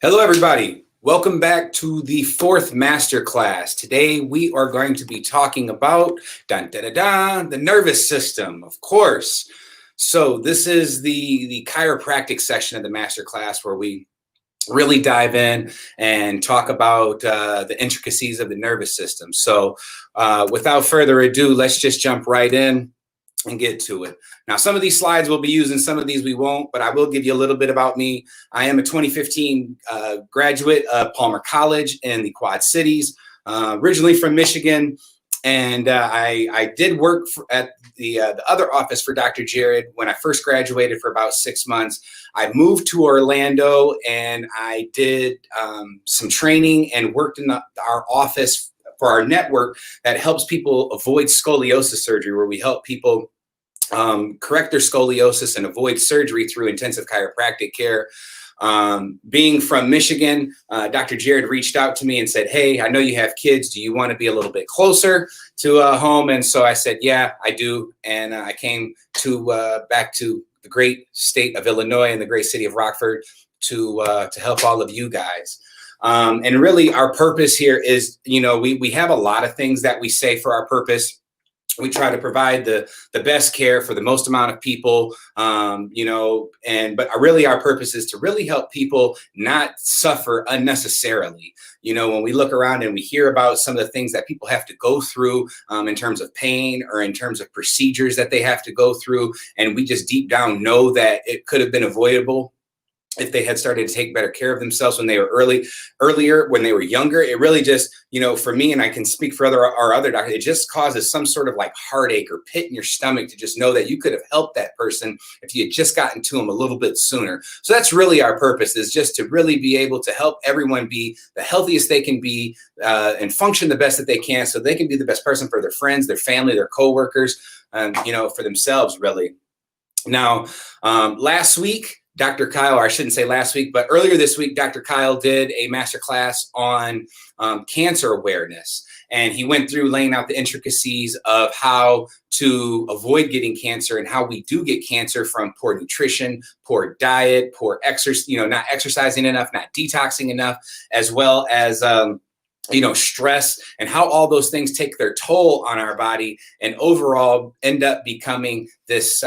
Hello, everybody. Welcome back to the fourth masterclass. Today, we are going to be talking about the nervous system, of course. So this is the chiropractic section of the masterclass where we really dive in and talk about the intricacies of the nervous system. So without further ado, let's just jump right in and get to it. Now, some of these slides we'll be using, some of these we won't, but I will give you a little bit about me. I am a 2015 graduate of Palmer College in the Quad Cities, originally from Michigan. And I did work at the other office for Dr. Jared when I first graduated for about 6 months. I moved to Orlando and I did some training and worked in our office for our network that helps people avoid scoliosis surgery, where we help people correct their scoliosis and avoid surgery through intensive chiropractic care. Being from Michigan, Dr. Jared reached out to me and said, "Hey, I know you have kids. Do you want to be a little bit closer to home?" And so I said, "Yeah, I do." And I came to back to the great state of Illinois and the great city of Rockford to help all of you guys. And really, our purpose here is, we have a lot of things that we say for our purpose. We try to provide the best care for the most amount of people, but really our purpose is to really help people not suffer unnecessarily. When we look around and we hear about some of the things that people have to go through in terms of pain or in terms of procedures that they have to go through, and we just deep down know that it could have been avoidable if they had started to take better care of themselves when they were earlier, when they were younger. It really just, for me, and I can speak for our other doctors, it just causes some sort of like heartache or pit in your stomach to just know that you could have helped that person if you had just gotten to them a little bit sooner. So that's really our purpose, is just to really be able to help everyone be the healthiest they can be and function the best that they can, so they can be the best person for their friends, their family, their coworkers, for themselves, really. Now, last week, Dr. Kyle, or I shouldn't say last week, but earlier this week, Dr. Kyle did a masterclass on cancer awareness. And he went through laying out the intricacies of how to avoid getting cancer and how we do get cancer from poor nutrition, poor diet, poor exercise, not exercising enough, not detoxing enough, as well as stress, and how all those things take their toll on our body and overall end up becoming this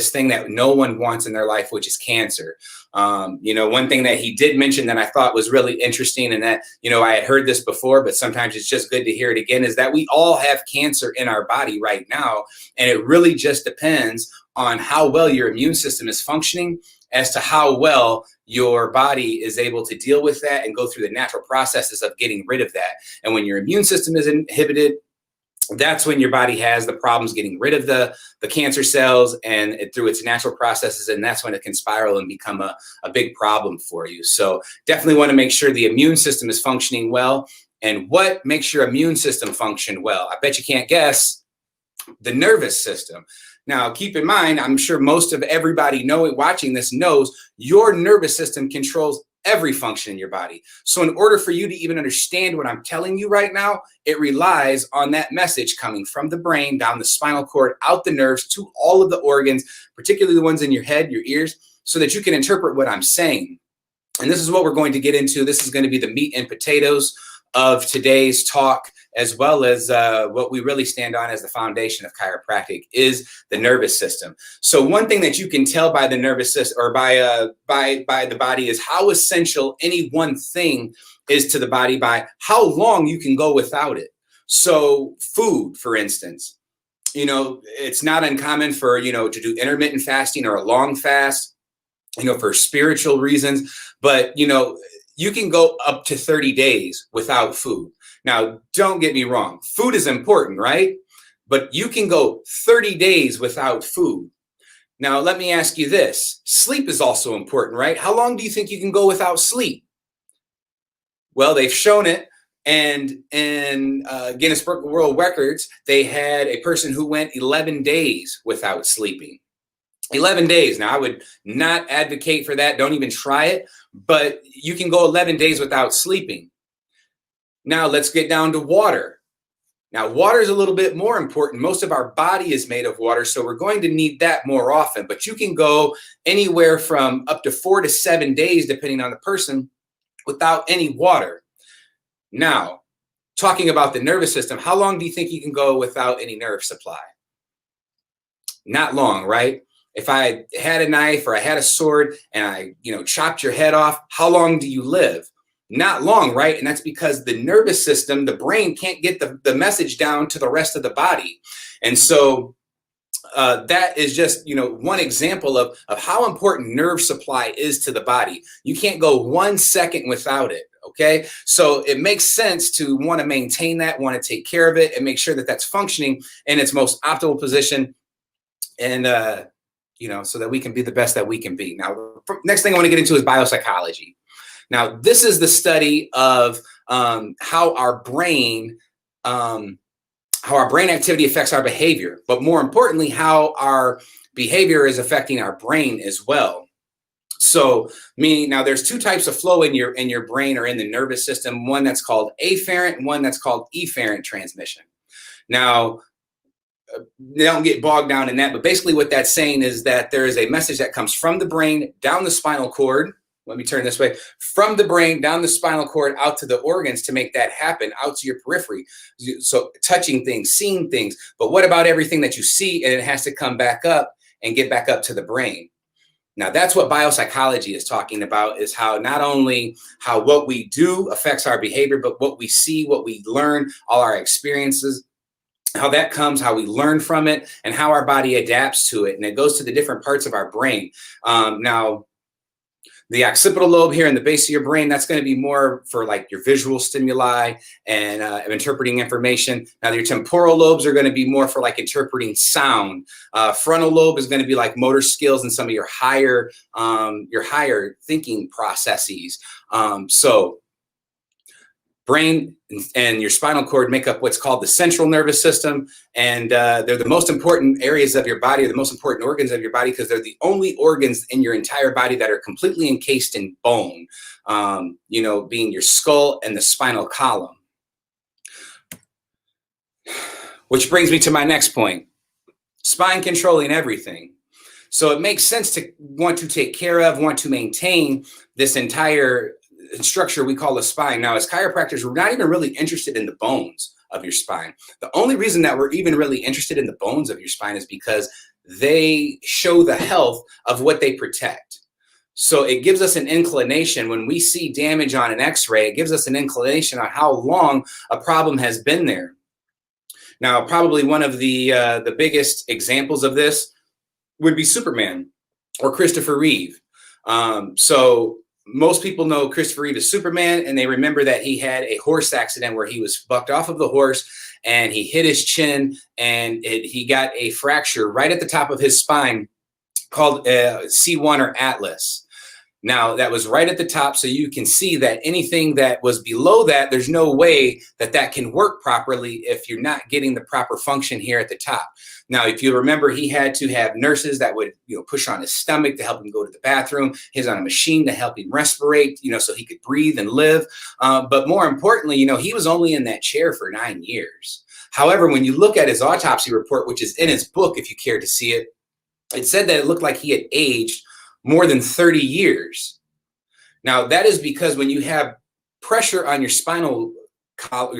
thing that no one wants in their life, which is cancer. One thing that he did mention that I thought was really interesting, and that, I had heard this before, but sometimes it's just good to hear it again, is that we all have cancer in our body right now. And it really just depends on how well your immune system is functioning as to how well your body is able to deal with that and go through the natural processes of getting rid of that. And when your immune system is inhibited, that's when your body has the problems getting rid of the cancer cells and through its natural processes. And that's when it can spiral and become a big problem for you. So definitely want to make sure the immune system is functioning well. And what makes your immune system function well? I bet you can't guess. The nervous system. Now, keep in mind, I'm sure most of everybody watching this knows your nervous system controls every function in your body. So in order for you to even understand what I'm telling you right now, it relies on that message coming from the brain, down the spinal cord, out the nerves, to all of the organs, particularly the ones in your head, your ears, so that you can interpret what I'm saying. And this is what we're going to get into. This is going to be the meat and potatoes of today's talk, as well as what we really stand on as the foundation of chiropractic, is the nervous system. So one thing that you can tell by the nervous system, or by the body, is how essential any one thing is to the body by how long you can go without it. So food, for instance, it's not uncommon for, to do intermittent fasting or a long fast, for spiritual reasons, but, you can go up to 30 days without food. Now, don't get me wrong. Food is important, right? But you can go 30 days without food. Now, let me ask you this. Sleep is also important, right? How long do you think you can go without sleep? Well, they've shown it. And in Guinness Book of World Records, they had a person who went 11 days without sleeping. 11 days. Now, I would not advocate for that. Don't even try it. But you can go 11 days without sleeping. Now, let's get down to water. Now, water is a little bit more important. Most of our body is made of water, so we're going to need that more often. But you can go anywhere from up to 4 to 7 days, depending on the person, without any water. Now, talking about the nervous system, how long do you think you can go without any nerve supply? Not long, right? If I had a knife or I had a sword and I, chopped your head off, how long do you live? Not long, right? And that's because the nervous system, the brain, can't get the message down to the rest of the body. And so that is just, one example of how important nerve supply is to the body. You can't go 1 second without it. Okay, so it makes sense to want to maintain that, want to take care of it, and make sure that that's functioning in its most optimal position, and so that we can be the best that we can be. Now, next thing I want to get into is biopsychology. Now, this is the study of how our brain activity affects our behavior, but more importantly, how our behavior is affecting our brain as well. So, meaning now there's two types of flow in your brain or in the nervous system. One that's called afferent, and one that's called efferent transmission. Now, they don't get bogged down in that, but basically what that's saying is that there is a message that comes from the brain down the spinal cord. Let me turn this way. From the brain down the spinal cord out to the organs to make that happen, out to your periphery. So touching things, seeing things. But what about everything that you see and it has to come back up and get back up to the brain? Now, that's what biopsychology is talking about, is how not only how what we do affects our behavior, but what we see, what we learn, all our experiences, how that comes, how we learn from it, and how our body adapts to it. And it goes to the different parts of our brain. Now, the occipital lobe here in the base of your brain, that's going to be more for like your visual stimuli and interpreting information. Now, your temporal lobes are going to be more for like interpreting sound. Frontal lobe is going to be like motor skills and some of your higher thinking processes. So brain and your spinal cord make up what's called the central nervous system, and they're the most important areas of your body, or the most important organs of your body, because they're the only organs in your entire body that are completely encased in bone, being your skull and the spinal column. Which brings me to my next point: spine controlling everything. So it makes sense to want to take care of, want to maintain this entire structure we call the spine. Now, as chiropractors, we're not even really interested in the bones of your spine. The only reason that we're even really interested in the bones of your spine is because they show the health of what they protect. So it gives us an inclination when we see damage on an x-ray, it gives us an inclination on how long a problem has been there. Now, probably one of the biggest examples of this would be Superman or Christopher Reeve. So most people know Christopher Reeve as Superman, and they remember that he had a horse accident where he was bucked off of the horse and he hit his chin, and he got a fracture right at the top of his spine called C1 or Atlas. Now, that was right at the top, so you can see that anything that was below that, there's no way that that can work properly if you're not getting the proper function here at the top. Now, if you remember, he had to have nurses that would, push on his stomach to help him go to the bathroom. He's on a machine to help him respirate, so he could breathe and live. But more importantly, he was only in that chair for 9 years. However, when you look at his autopsy report, which is in his book, if you care to see it, it said that it looked like he had aged more than 30 years. Now, that is because when you have pressure on your spinal cord,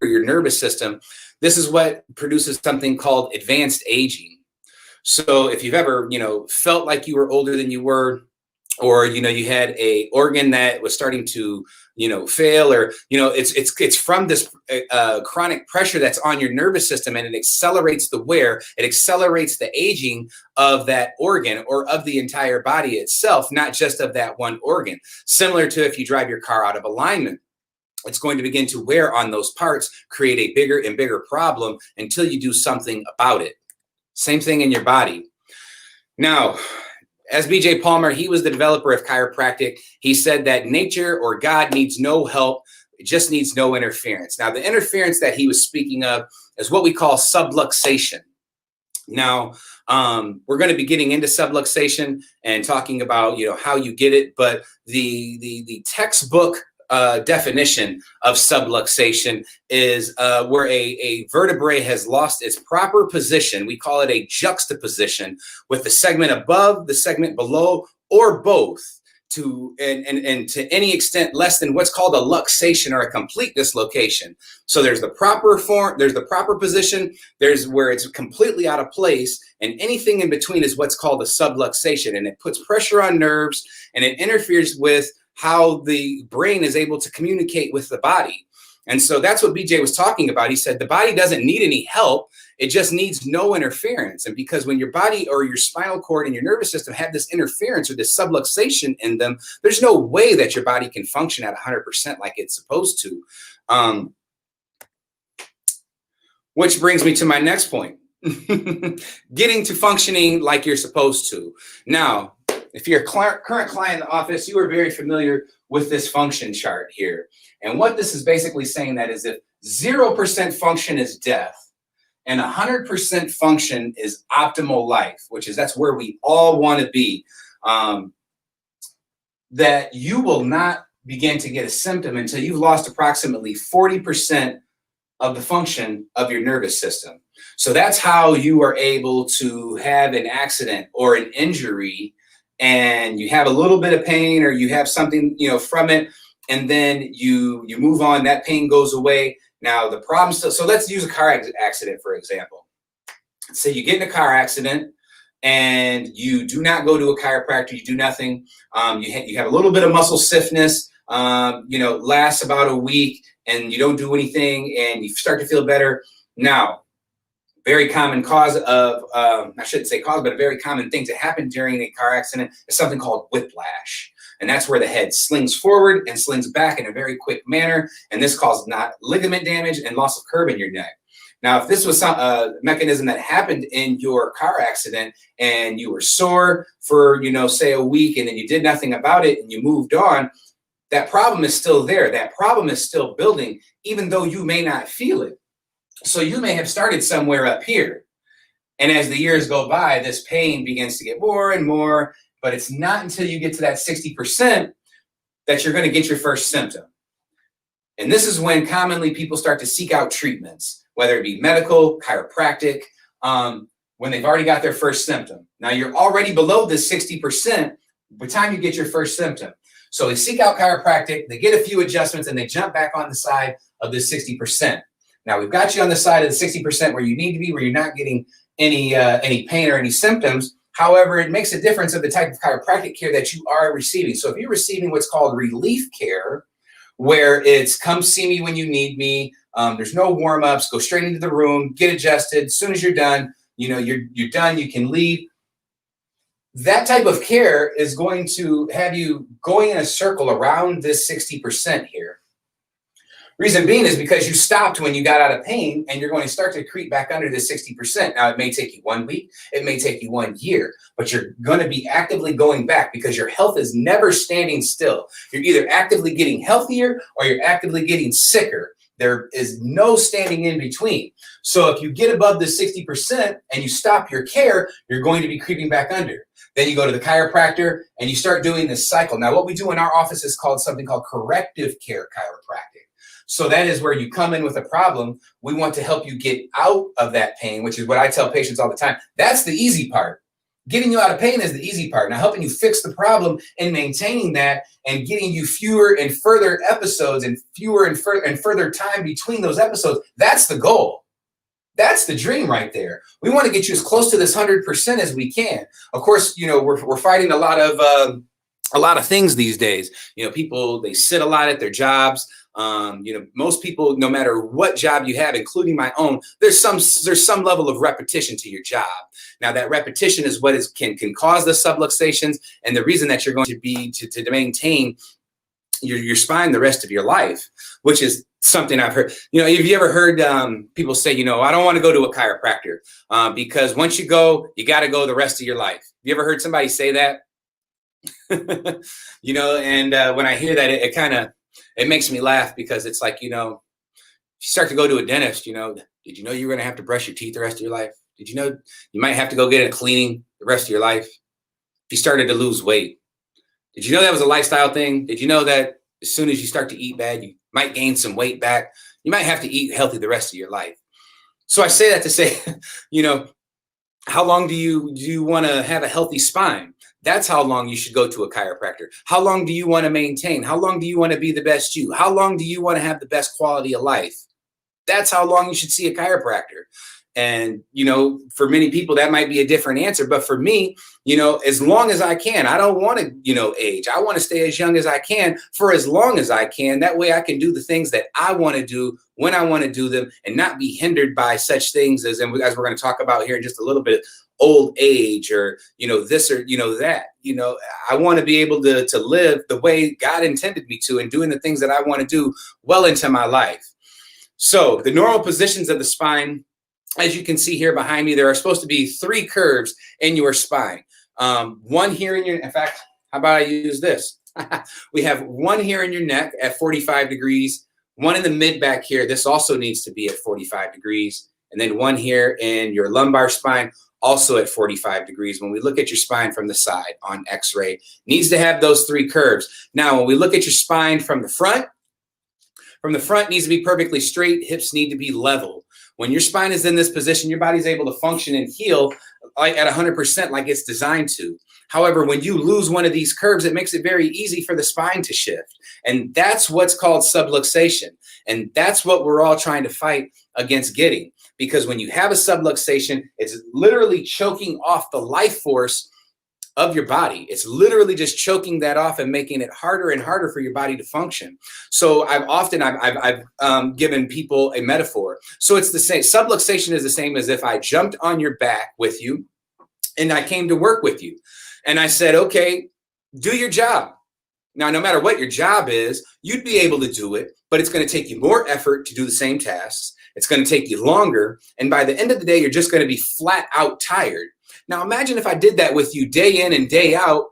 your nervous system, this is what produces something called advanced aging. So if you've ever, felt like you were older than you were, or, you had a organ that was starting to, fail, or, it's from this chronic pressure that's on your nervous system, and it accelerates the wear, it accelerates the aging of that organ or of the entire body itself, not just of that one organ. Similar to if you drive your car out of alignment, it's going to begin to wear on those parts, create a bigger and bigger problem until you do something about it. Same thing in your body. Now, as B.J. Palmer, he was the developer of chiropractic. He said that nature or God needs no help. It just needs no interference. Now, the interference that he was speaking of is what we call subluxation. Now, we're going to be getting into subluxation and talking about, how you get it. But the textbook definition of subluxation is where a vertebrae has lost its proper position. We call it a juxtaposition, with the segment above, the segment below, or both and to any extent less than what's called a luxation or a complete dislocation. So there's the proper form, there's the proper position, there's where it's completely out of place, and anything in between is what's called a subluxation, and it puts pressure on nerves and it interferes with how the brain is able to communicate with the body. And so that's what BJ was talking about. He said the body doesn't need any help. It just needs no interference. And because when your body or your spinal cord and your nervous system have this interference or this subluxation in them, there's no way that your body can function at 100% like it's supposed to. Which brings me to my next point. Getting to functioning like you're supposed to. Now, if you're a current client in the office, you are very familiar with this function chart here. And what this is basically saying that is if 0% function is death and 100% function is optimal life, which is that's where we all want to be, that you will not begin to get a symptom until you've lost approximately 40% of the function of your nervous system. So that's how you are able to have an accident or an injury and you have a little bit of pain or you have something, from it, and then you move on, that pain goes away. Now the problem still, so let's use a car accident, for example. Say you get in a car accident and you do not go to a chiropractor, you do nothing. You have a little bit of muscle stiffness, lasts about a week and you don't do anything and you start to feel better. Now, very common cause of, I shouldn't say cause, but a very common thing to happen during a car accident is something called whiplash. And that's where the head slings forward and slings back in a very quick manner. And this causes not ligament damage and loss of curve in your neck. Now, if this was some mechanism that happened in your car accident and you were sore for, say a week and then you did nothing about it and you moved on, that problem is still there. That problem is still building, even though you may not feel it. So you may have started somewhere up here. And as the years go by, this pain begins to get more and more, but it's not until you get to that 60% that you're going to get your first symptom. And this is when commonly people start to seek out treatments, whether it be medical, chiropractic, when they've already got their first symptom. Now you're already below this 60% by the time you get your first symptom. So they seek out chiropractic, they get a few adjustments, and they jump back on the side of the 60%. Now we've got you on the side of the 60% where you need to be, where you're not getting any pain or any symptoms. However, it makes a difference of the type of chiropractic care that you are receiving. So if you're receiving what's called relief care, where it's come see me when you need me, there's no warm-ups, go straight into the room, get adjusted. As soon as you're done, you're done, you can leave. That type of care is going to have you going in a circle around this 60% here. Reason being is because you stopped when you got out of pain and you're going to start to creep back under the 60%. Now, it may take you 1 week, it may take you 1 year, but you're going to be actively going back because your health is never standing still. You're either actively getting healthier or you're actively getting sicker. There is no standing in between. So if you get above the 60% and you stop your care, you're going to be creeping back under. Then you go to the chiropractor and you start doing this cycle. Now, what we do in our office is called something called corrective care chiropractic. So that is where you come in with a problem. We want to help you get out of that pain, which is what I tell patients all the time. That's the easy part. Getting you out of pain is the easy part. Now, helping you fix the problem and maintaining that and getting you fewer and further episodes and fewer and further time between those episodes, that's the goal. That's the dream right there. We want to get you as close to this 100% as we can. Of course, we're fighting a lot of things these days. People, they sit a lot at their jobs. Most people, no matter what job you have, including my own, there's some level of repetition to your job. Now, that repetition is what can cause the subluxations, and the reason that you're going to be to maintain your spine the rest of your life, which is something I've heard. Have you ever heard people say, I don't want to go to a chiropractor because once you go, you got to go the rest of your life. Have you ever heard somebody say that? And when I hear that, it makes me laugh because it's like, if you start to go to a dentist, did you know you're going to have to brush your teeth the rest of your life? Did you know you might have to go get a cleaning the rest of your life? If you started to lose weight, did you know that was a lifestyle thing? Did you know that as soon as you start to eat bad, you might gain some weight back? You might have to eat healthy the rest of your life. So I say that to say, how long do you want to have a healthy spine? That's how long you should go to a chiropractor. How long do you want to maintain? How long do you want to be the best you? How long do you want to have the best quality of life? That's how long you should see a chiropractor. And, for many people, that might be a different answer. But for me, as long as I can, I don't want to, age. I want to stay as young as I can for as long as I can. That way I can do the things that I want to do when I want to do them and not be hindered by such things as we're going to talk about here in just a little bit, old age or, this or, that. I want to be able to live the way God intended me to and doing the things that I want to do well into my life. So the normal positions of the spine, as you can see here behind me, there are supposed to be 3 curves in your spine. One here in fact, how about I use this? We have one here in your neck at 45 degrees, one in the mid back here. This also needs to be at 45 degrees. And then one here in your lumbar spine, also at 45 degrees. When we look at your spine from the side on X-ray, needs to have those 3 curves. Now, when we look at your spine from the front needs to be perfectly straight. Hips need to be level. When your spine is in this position, your body's able to function and heal like at 100% like it's designed to. However, when you lose one of these curves, it makes it very easy for the spine to shift. And that's what's called subluxation. And that's what we're all trying to fight against getting. Because when you have a subluxation, it's literally choking off the life force of your body. It's literally just choking that off and making it harder and harder for your body to function. So I've given people a metaphor. So it's the same. Subluxation is the same as if I jumped on your back with you and I came to work with you. And I said, okay, do your job. Now, no matter what your job is, you'd be able to do it, but it's going to take you more effort to do the same tasks. It's going to take you longer. And by the end of the day, you're just going to be flat out tired. Now, imagine if I did that with you day in and day out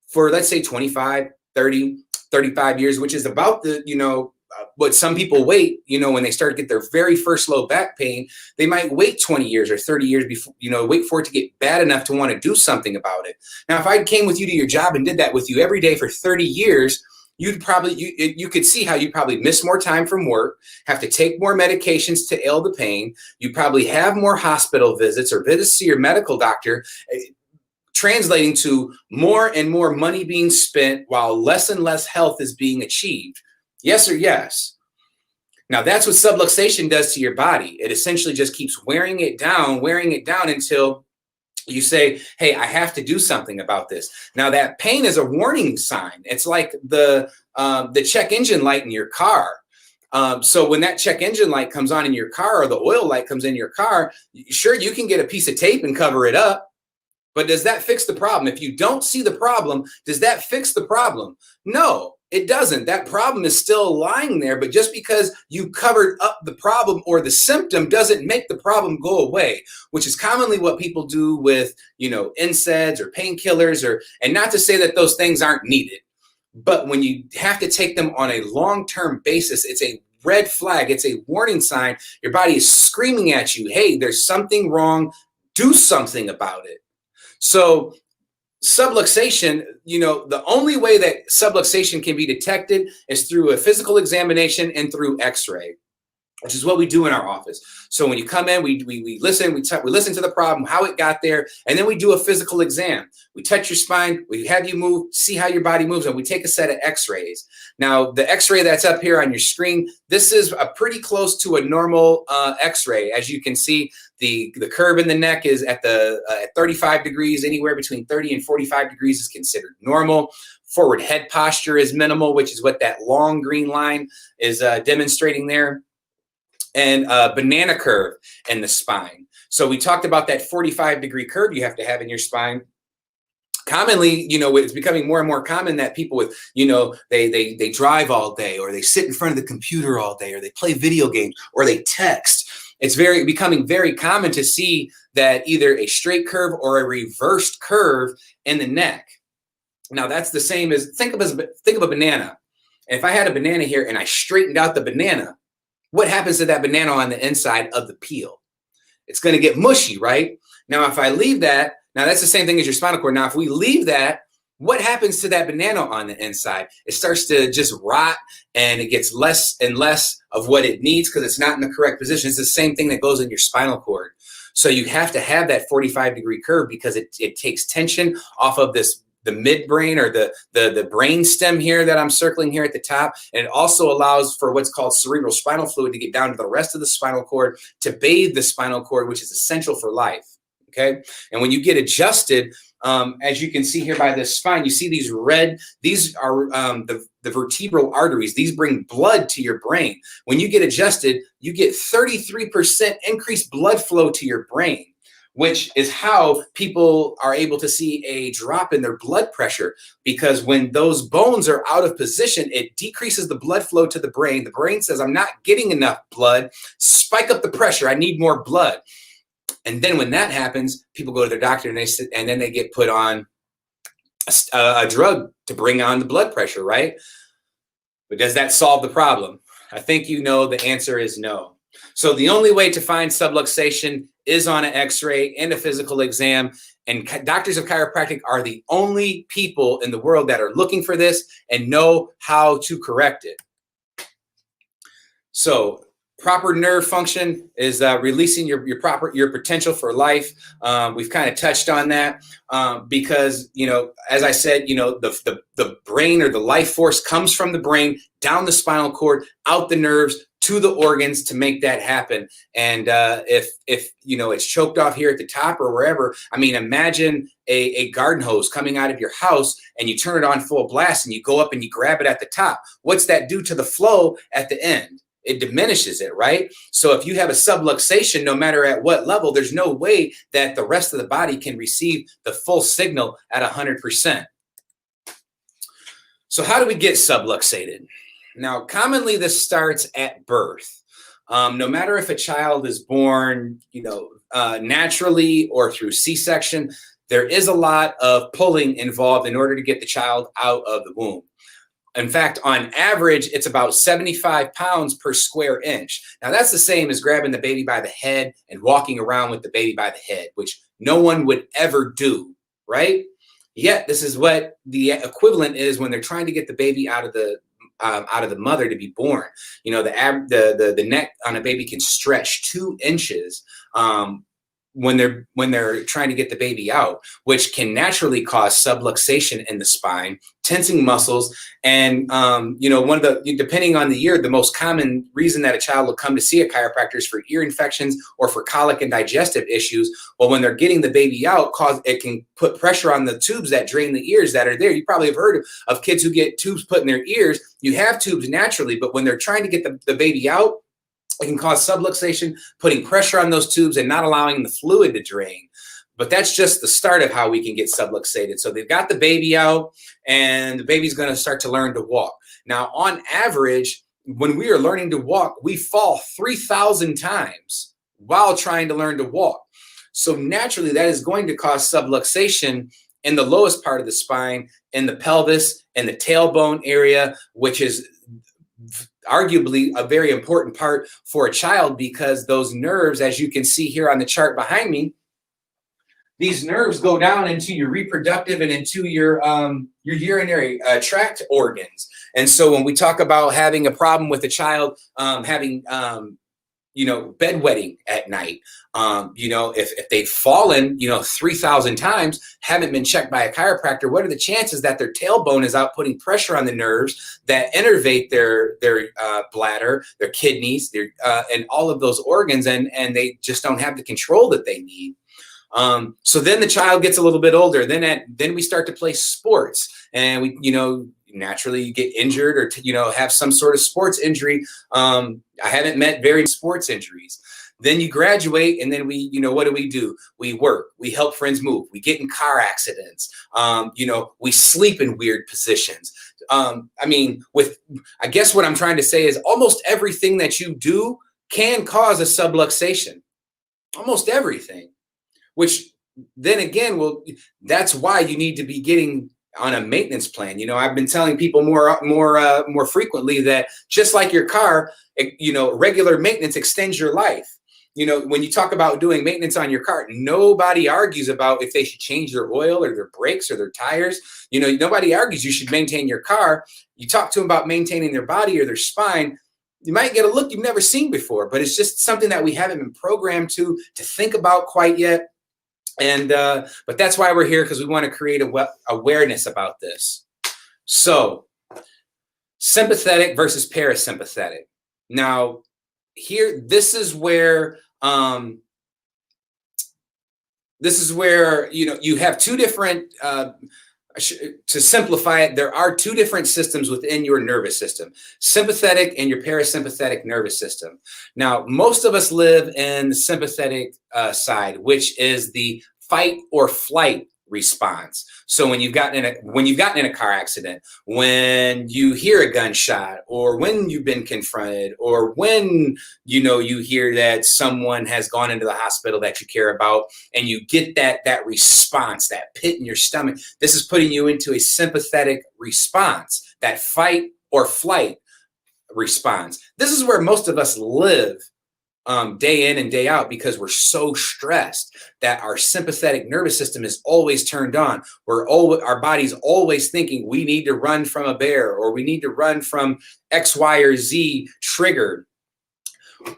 for, let's say, 25, 30, 35 years, which is about what some people wait, when they start to get their very first low back pain. They might wait 20 years or 30 years before, wait for it to get bad enough to want to do something about it. Now, if I came with you to your job and did that with you every day for 30 years, you could see how you'd probably miss more time from work, have to take more medications to ail the pain. You probably have more hospital visits or visits to your medical doctor, translating to more and more money being spent while less and less health is being achieved. Yes or yes? Now, that's what subluxation does to your body. It essentially just keeps wearing it down until you say, hey, I have to do something about this. Now, that pain is a warning sign. It's like the check engine light in your car. So when that check engine light comes on in your car or the oil light comes in your car, sure, you can get a piece of tape and cover it up. But does that fix the problem? If you don't see the problem, does that fix the problem? No. It doesn't. That problem is still lying there, but just because you covered up the problem or the symptom doesn't make the problem go away, which is commonly what people do with, NSAIDs or painkillers, and not to say that those things aren't needed, but when you have to take them on a long-term basis, it's a red flag. It's a warning sign. Your body is screaming at you, hey, there's something wrong. Do something about it. So subluxation, the only way that subluxation can be detected is through a physical examination and through X-ray, which is what we do in our office. So when you come in, we listen, we listen to the problem, how it got there, and then we do a physical exam. We touch your spine, we have you move, see how your body moves, and we take a set of X-rays. Now, the X-ray that's up here on your screen, this is a pretty close to a normal X-ray. As you can see, the curve in the neck is at 35 degrees. Anywhere between 30 and 45 degrees is considered normal. Forward head posture is minimal, which is what that long green line is demonstrating there. And banana curve in the spine. So we talked about that 45-degree curve you have to have in your spine. Commonly, it's becoming more and more common that people with, they drive all day, or they sit in front of the computer all day, or they play video games, or they text. It's becoming very common to see that either a straight curve or a reversed curve in the neck. Now, that's the same as, think of a banana. And if I had a banana here and I straightened out the banana, what happens to that banana on the inside of the peel? It's going to get mushy, right? Now, if I leave that, now that's the same thing as your spinal cord. Now, if we leave that, what happens to that banana on the inside? It starts to just rot, and it gets less and less of what it needs because it's not in the correct position. It's the same thing that goes in your spinal cord. So you have to have that 45-degree curve because it takes tension off of this midbrain, or the brain stem here that I'm circling here at the top. And it also allows for what's called cerebral spinal fluid to get down to the rest of the spinal cord to bathe the spinal cord, which is essential for life. Okay. And when you get adjusted, as you can see here by this spine, you see these red, these are the vertebral arteries. These bring blood to your brain. When you get adjusted, you get 33% increased blood flow to your brain, which is how people are able to see a drop in their blood pressure, because when those bones are out of position, it decreases the blood flow to the brain. The brain says, I'm not getting enough blood, spike up the pressure, I need more blood. And then when that happens, people go to their doctor and then they get put on a drug to bring on the blood pressure, right? But does that solve the problem? I think you know the answer is no. So the only way to find subluxation is on an x-ray and a physical exam. And doctors of chiropractic are the only people in the world that are looking for this and know how to correct it. So proper nerve function is releasing your potential for life. We've kind of touched on that because, you know, as I said, you know, the brain, or the life force, comes from the brain down the spinal cord, out the nerves to the organs to make that happen. And if you know, it's choked off here at the top or wherever, I mean, imagine a garden hose coming out of your house and you turn it on full blast and you go up and you grab it at the top. What's that do to the flow at the end? It diminishes it, right? So if you have a subluxation, no matter at what level, there's no way that the rest of the body can receive the full signal at 100%. So how do we get subluxated? Now, commonly this starts at birth. No matter if a child is born, you know, naturally or through C-section, there is a lot of pulling involved in order to get the child out of the womb. In fact, on average, it's about 75 pounds per square inch. Now, that's the same as grabbing the baby by the head and walking around with the baby by the head, which no one would ever do, right? Yet, this is what the equivalent is when they're trying to get the baby out of the mother to be born. You know, the neck on a baby can stretch 2 inches when they're trying to get the baby out, which can naturally cause subluxation in the spine, tensing muscles. And, you know, depending on the year, the most common reason that a child will come to see a chiropractor is for ear infections or for colic and digestive issues. Well, when they're getting the baby out, it can put pressure on the tubes that drain the ears that are there. You probably have heard of kids who get tubes put in their ears. You have tubes naturally, but when they're trying to get the baby out, it can cause subluxation, putting pressure on those tubes and not allowing the fluid to drain. But that's just the start of how we can get subluxated. So they've got the baby out and the baby's going to start to learn to walk. Now, on average, when we are learning to walk, we fall 3,000 times while trying to learn to walk. So naturally, that is going to cause subluxation in the lowest part of the spine, in the pelvis, and the tailbone area, which is arguably a very important part for a child, because those nerves, as you can see here on the chart behind me, these nerves go down into your reproductive and into your urinary tract organs. And so when we talk about having a problem with a child having you know, bedwetting at night, you know, if they've fallen, you know, 3,000 times, haven't been checked by a chiropractor, what are the chances that their tailbone is out putting pressure on the nerves that innervate their bladder, their kidneys, and all of those organs, and they just don't have the control that they need. So then the child gets a little bit older. Then we start to play sports, and we, you know, naturally you get injured or, you know, have some sort of sports injury. I haven't met very sports injuries. Then you graduate, and then we, you know, what do? We work, we help friends move, we get in car accidents, you know, we sleep in weird positions. I mean, I guess what I'm trying to say is almost everything that you do can cause a subluxation, almost everything, which then again, well, that's why you need to be getting on a maintenance plan. You know, I've been telling people more frequently that just like your car, you know, regular maintenance extends your life. You know, when you talk about doing maintenance on your car, nobody argues about if they should change their oil or their brakes or their tires. You know, nobody argues you should maintain your car. You talk to them about maintaining their body or their spine, you might get a look you've never seen before, but it's just something that we haven't been programmed to think about quite yet. And but that's why we're here, because we want to create awareness about this. So sympathetic versus parasympathetic. Now here, this is where you have two different to simplify it, there are two different systems within your nervous system: sympathetic and your parasympathetic nervous system. Now, most of us live in the sympathetic side, which is the fight or flight response. So when you've gotten in a car accident, when you hear a gunshot, or when you've been confronted, or when you hear that someone has gone into the hospital that you care about, and you get that response, that pit in your stomach, this is putting you into a sympathetic response, that fight or flight response. This is where most of us live day in and day out, because we're so stressed that our sympathetic nervous system is always turned on. Our body's always thinking we need to run from a bear, or we need to run from X, Y, or Z trigger.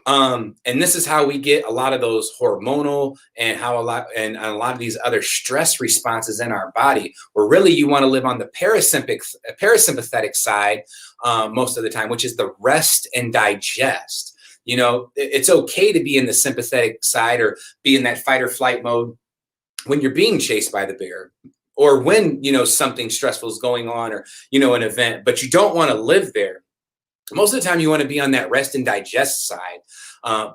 And this is how we get a lot of those hormonal and a lot of these other stress responses in our body, where really you want to live on the parasympathetic side most of the time, which is the rest and digest. It's okay to be in the sympathetic side or be in that fight or flight mode when you're being chased by the bear, or when, something stressful is going on, or, an event, but you don't want to live there. Most of the time you want to be on that rest and digest side.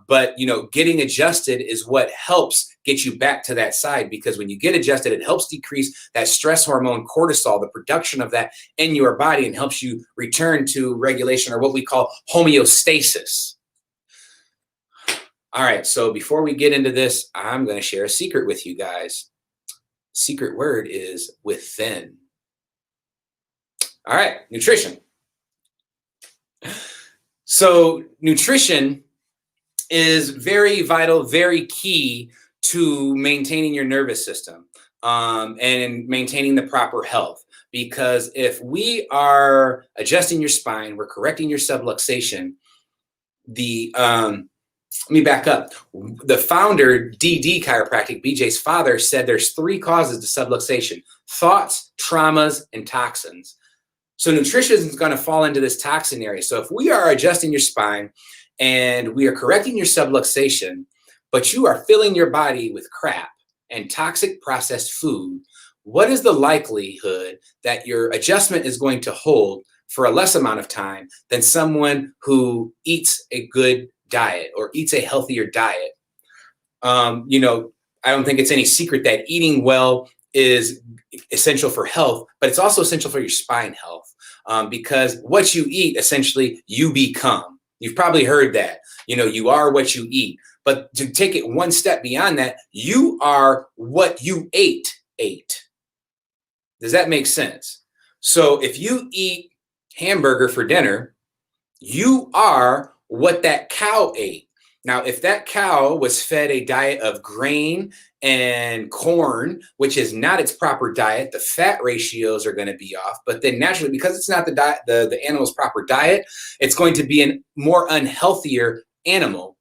But, getting adjusted is what helps get you back to that side, because when you get adjusted, it helps decrease that stress hormone cortisol, the production of that in your body, and helps you return to regulation, or what we call homeostasis. All right, so before we get into this, I'm going to share a secret with you guys. Secret word is within. All right, nutrition. So nutrition is very vital, very key to maintaining your nervous system and maintaining the proper health. Because if we are adjusting your spine, we're correcting your subluxation, let me back up. The founder, DD Chiropractic, BJ's father, said there's 3 causes to subluxation: thoughts, traumas, and toxins. So nutrition is going to fall into this toxin area. So if we are adjusting your spine and we are correcting your subluxation, but you are filling your body with crap and toxic processed food, what is the likelihood that your adjustment is going to hold for a less amount of time than someone who eats a good diet or eats a healthier diet? I don't think it's any secret that eating well is essential for health, but it's also essential for your spine health, because what you eat, essentially, you become. You've probably heard that, you are what you eat. But to take it one step beyond that, you are what you ate. Does that make sense? So if you eat hamburger for dinner, you are what that cow ate. Now, if that cow was fed a diet of grain and corn, which is not its proper diet, the fat ratios are going to be off. But then naturally, because it's not the animal's proper diet, it's going to be a more unhealthier animal,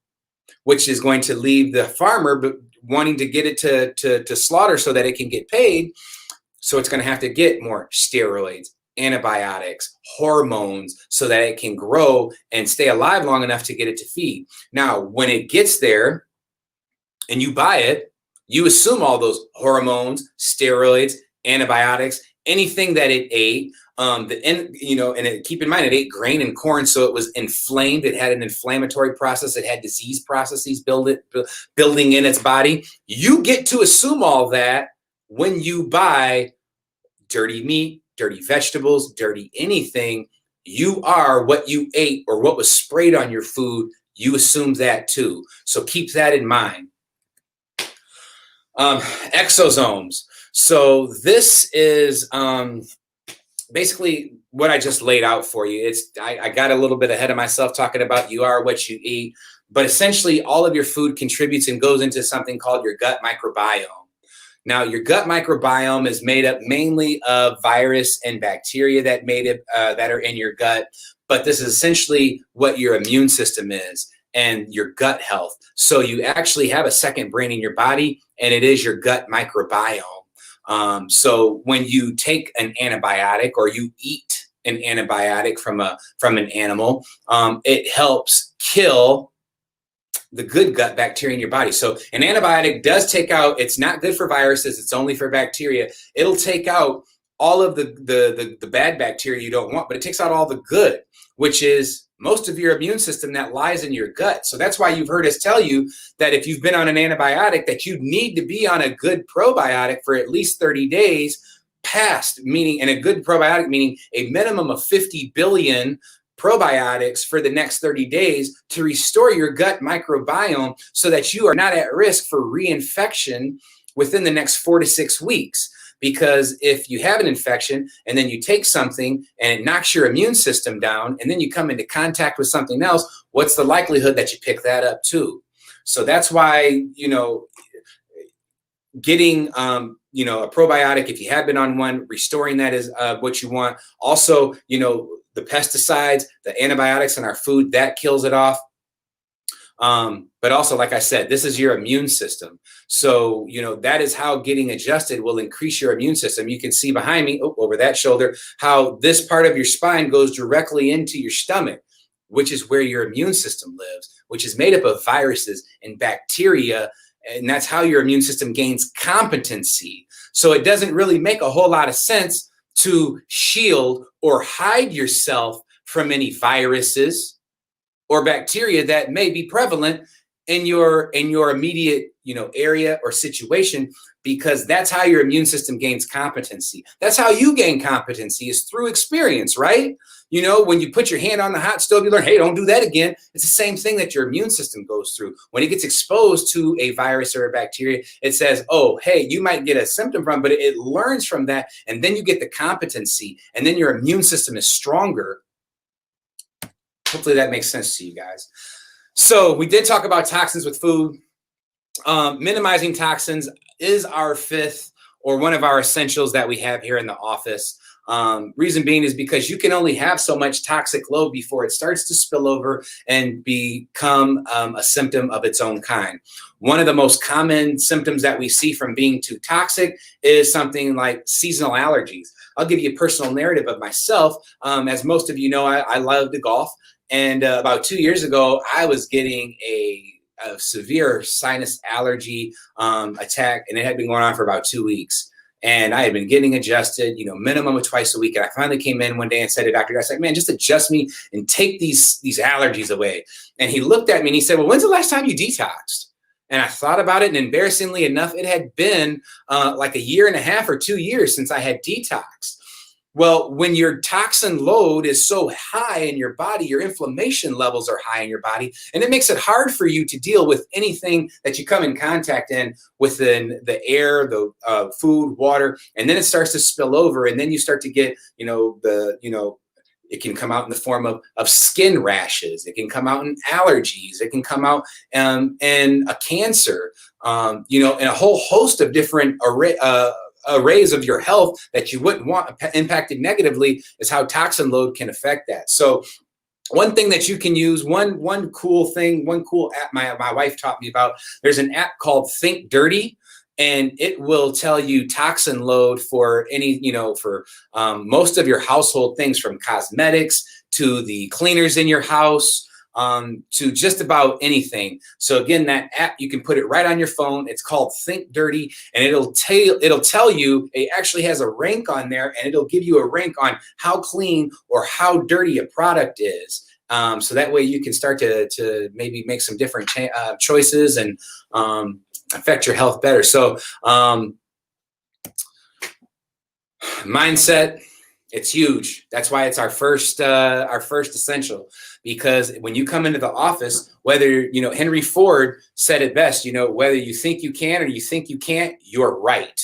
which is going to leave the farmer wanting to get it to slaughter so that it can get paid. So it's going to have to get more steroids, antibiotics, hormones, so that it can grow and stay alive long enough to get it to feed. Now, when it gets there and you buy it, you assume all those hormones, steroids, antibiotics, anything that it ate, keep in mind, it ate grain and corn, so it was inflamed. It had an inflammatory process. It had disease processes building in its body. You get to assume all that when you buy dirty meat, dirty vegetables, dirty anything. You are what you ate or what was sprayed on your food. You assume that too. So keep that in mind. Exosomes. So this is basically what I just laid out for you. I got a little bit ahead of myself talking about you are what you eat, but essentially all of your food contributes and goes into something called your gut microbiome. Now, your gut microbiome is made up mainly of virus and bacteria that are in your gut, but this is essentially what your immune system is and your gut health. So you actually have a second brain in your body, and it is your gut microbiome. So when you take an antibiotic or you eat an antibiotic from an animal, it helps kill the good gut bacteria in your body. So an antibiotic does take out, it's not good for viruses, it's only for bacteria. It'll take out all of the bad bacteria you don't want, but it takes out all the good, which is most of your immune system that lies in your gut. So that's why you've heard us tell you that if you've been on an antibiotic, that you need to be on a good probiotic for at least 30 days past, meaning, and a good probiotic meaning a minimum of 50 billion probiotics for the next 30 days to restore your gut microbiome so that you are not at risk for reinfection within the next 4 to 6 weeks. Because if you have an infection and then you take something and it knocks your immune system down and then you come into contact with something else, what's the likelihood that you pick that up too? So that's why, getting, a probiotic, if you have been on one, restoring that is what you want. Also, the pesticides, the antibiotics in our food, that kills it off. But also, like I said, this is your immune system. So, that is how getting adjusted will increase your immune system. You can see behind me, over that shoulder, how this part of your spine goes directly into your stomach, which is where your immune system lives, which is made up of viruses and bacteria. And that's how your immune system gains competency. So it doesn't really make a whole lot of sense to shield or hide yourself from any viruses or bacteria that may be prevalent in your immediate area or situation, because that's how your immune system gains competency. That's how you gain competency, is through experience, right? When you put your hand on the hot stove, you learn, hey, don't do that again. It's the same thing that your immune system goes through. When it gets exposed to a virus or a bacteria, it says, oh, hey, you might get a symptom from, but it learns from that. And then you get the competency, and then your immune system is stronger. Hopefully that makes sense to you guys. So we did talk about toxins with food. Minimizing toxins is our fifth or one of our essentials that we have here in the office. Reason being is because you can only have so much toxic load before it starts to spill over and become a symptom of its own kind. One of the most common symptoms that we see from being too toxic is something like seasonal allergies. I'll give you a personal narrative of myself. As most of you know, I love to golf. And about 2 years ago, I was getting a severe sinus allergy attack, and it had been going on for about 2 weeks. And I had been getting adjusted, minimum of twice a week. And I finally came in one day and said to Dr. Guy, I was like, man, just adjust me and take these allergies away. And he looked at me and he said, well, when's the last time you detoxed? And I thought about it, and embarrassingly enough, it had been like 1.5 years or 2 years since I had detoxed. Well, when your toxin load is so high in your body, your inflammation levels are high in your body, and it makes it hard for you to deal with anything that you come in contact within the air, the food, water, and then it starts to spill over, and then you start to get, it can come out in the form of skin rashes. It can come out in allergies. It can come out in a cancer, and a whole host of different arrays of your health that you wouldn't want impacted negatively is how toxin load can affect that. So one thing that you can use, one cool app my wife taught me about, there's an app called Think Dirty, and it will tell you toxin load for most of your household things, from cosmetics to the cleaners in your house, to just about anything. So again, that app, you can put it right on your phone. It's called Think Dirty, and it'll tell you, it actually has a rank on there, and it'll give you a rank on how clean or how dirty a product is. So that way you can start to maybe make some different choices and affect your health better. So mindset, it's huge. That's why it's our first essential, because when you come into the office, whether, Henry Ford said it best, whether you think you can or you think you can't, you're right.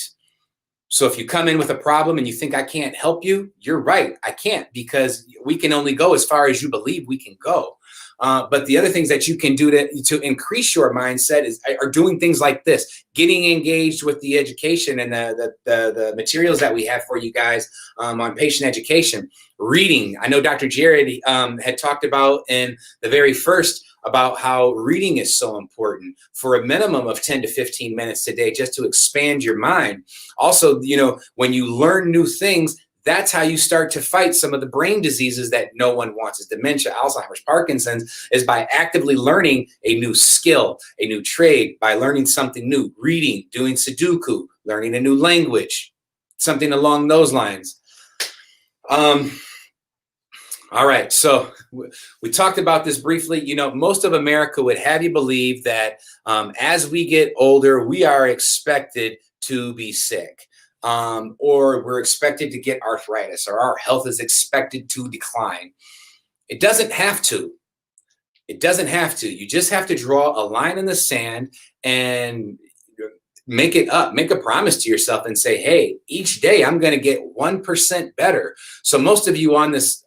So if you come in with a problem and you think I can't help you, you're right. I can't, because we can only go as far as you believe we can go. But the other things that you can do to increase your mindset are doing things like this, getting engaged with the education and the materials that we have for you guys on patient education. Reading. I know Dr. Jared had talked about in the very first about how reading is so important for a minimum of 10 to 15 minutes a day, just to expand your mind. Also, when you learn new things, that's how you start to fight some of the brain diseases that no one wants, as dementia, Alzheimer's, Parkinson's, is by actively learning a new skill, a new trade, by learning something new, reading, doing Sudoku, learning a new language, something along those lines. All right, so we talked about this briefly. Most of America would have you believe that as we get older, we are expected to be sick, or we're expected to get arthritis, or our health is expected to decline. It doesn't have to. It doesn't have to. You just have to draw a line in the sand and make it up, make a promise to yourself and say, hey, each day I'm going to get 1% better. So most of you on this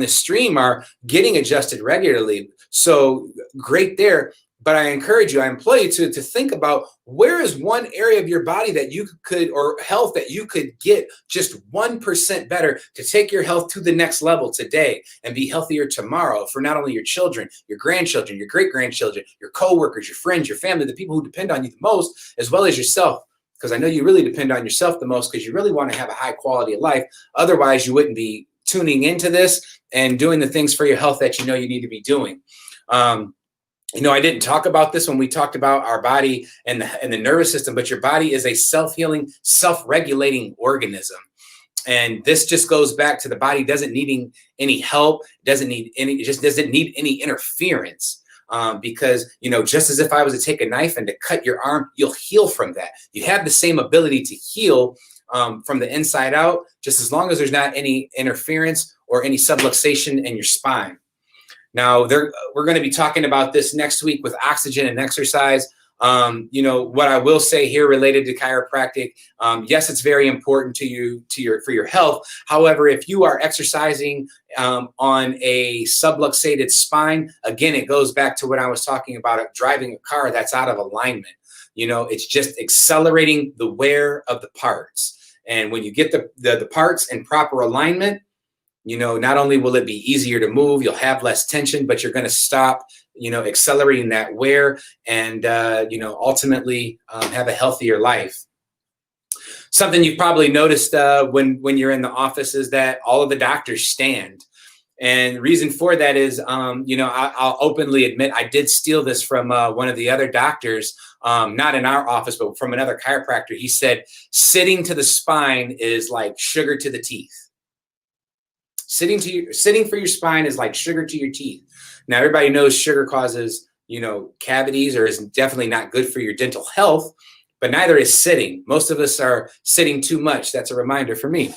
stream are getting adjusted regularly. So great there. But I encourage you, I implore you to think about, where is one area of your body that you could, or health that you could get just 1% better to take your health to the next level today and be healthier tomorrow for not only your children, your grandchildren, your great-grandchildren, your coworkers, your friends, your family, the people who depend on you the most, as well as yourself. Because I know you really depend on yourself the most, because you really want to have a high quality of life. Otherwise, you wouldn't be tuning into this and doing the things for your health that you need to be doing. I didn't talk about this when we talked about our body and the nervous system, but your body is a self-healing, self-regulating organism. And this just goes back to the body doesn't need any help, it just doesn't need any interference. Because, just as if I was to take a knife and to cut your arm, you'll heal from that. You have the same ability to heal from the inside out, just as long as there's not any interference or any subluxation in your spine. Now, we're going to be talking about this next week with oxygen and exercise. What I will say here related to chiropractic, yes, it's very important for your health. However, if you are exercising on a subluxated spine, again, it goes back to what I was talking about, driving a car that's out of alignment. It's just accelerating the wear of the parts. And when you get the parts in proper alignment, not only will it be easier to move, you'll have less tension, but you're going to stop, accelerating that wear and, ultimately have a healthier life. Something you've probably noticed when you're in the office is that all of the doctors stand. And the reason for that is, I'll openly admit I did steal this from one of the other doctors, not in our office, but from another chiropractor. He said, sitting to the spine is like sugar to the teeth. Sitting for your spine is like sugar to your teeth. Now, everybody knows sugar causes, cavities, or is definitely not good for your dental health, but neither is sitting. Most of us are sitting too much. That's a reminder for me.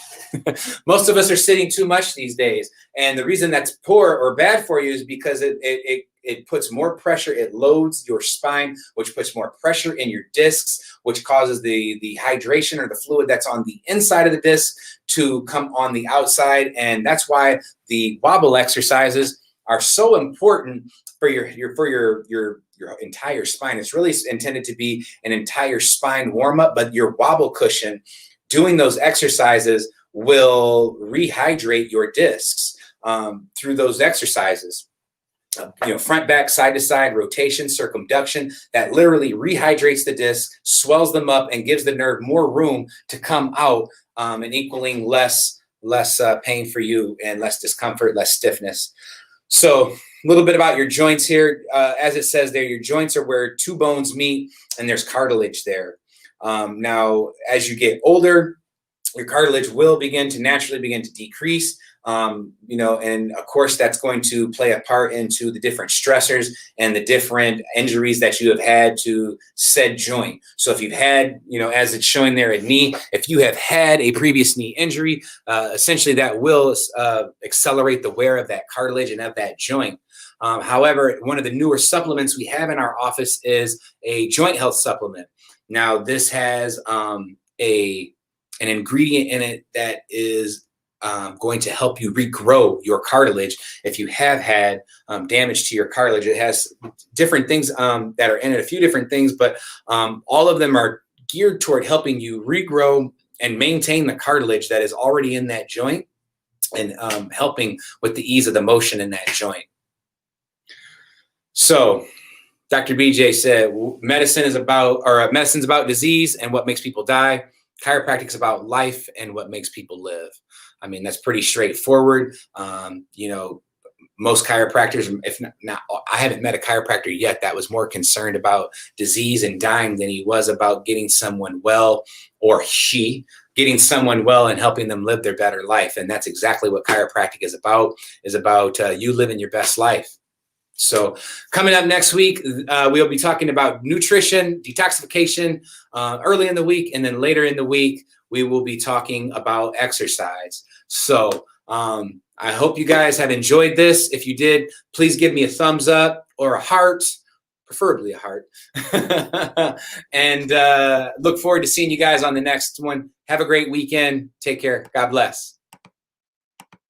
Most of us are sitting too much these days. And the reason that's poor or bad for you is because it puts more pressure. It loads your spine, which puts more pressure in your discs, which causes the hydration or the fluid that's on the inside of the disc to come on the outside. And that's why the wobble exercises are so important for your entire spine. It's really intended to be an entire spine warm-up, but your wobble cushion, doing those exercises will rehydrate your discs through those exercises. Front, back, side to side, rotation, circumduction, that literally rehydrates the disc, swells them up, and gives the nerve more room to come out, and equaling less pain for you and less discomfort, less stiffness. So a little bit about your joints here. As it says there, your joints are where two bones meet, and there's cartilage there. Now, as you get older, your cartilage will naturally begin to decrease. And of course, that's going to play a part into the different stressors and the different injuries that you have had to said joint. So if you've had, as it's showing there at knee, if you have had a previous knee injury, essentially that will accelerate the wear of that cartilage and of that joint. However, one of the newer supplements we have in our office is a joint health supplement. Now, this has an ingredient in it that is going to help you regrow your cartilage. If you have had damage to your cartilage, it has different things that are in it, a few different things, but all of them are geared toward helping you regrow and maintain the cartilage that is already in that joint, and helping with the ease of the motion in that joint. So Dr. BJ said medicine's about disease and what makes people die. Chiropractic's about life and what makes people live. I mean, that's pretty straightforward. Most chiropractors, if not, I haven't met a chiropractor yet that was more concerned about disease and dying than he was about getting someone well, or getting someone well and helping them live their better life. And that's exactly what chiropractic is about you living your best life. So coming up next week, we'll be talking about nutrition, detoxification early in the week, and then later in the week, we will be talking about exercise. So I hope you guys have enjoyed this. If you did, please give me a thumbs up or a heart, preferably a heart. And look forward to seeing you guys on the next one. Have a great weekend. Take care. God bless.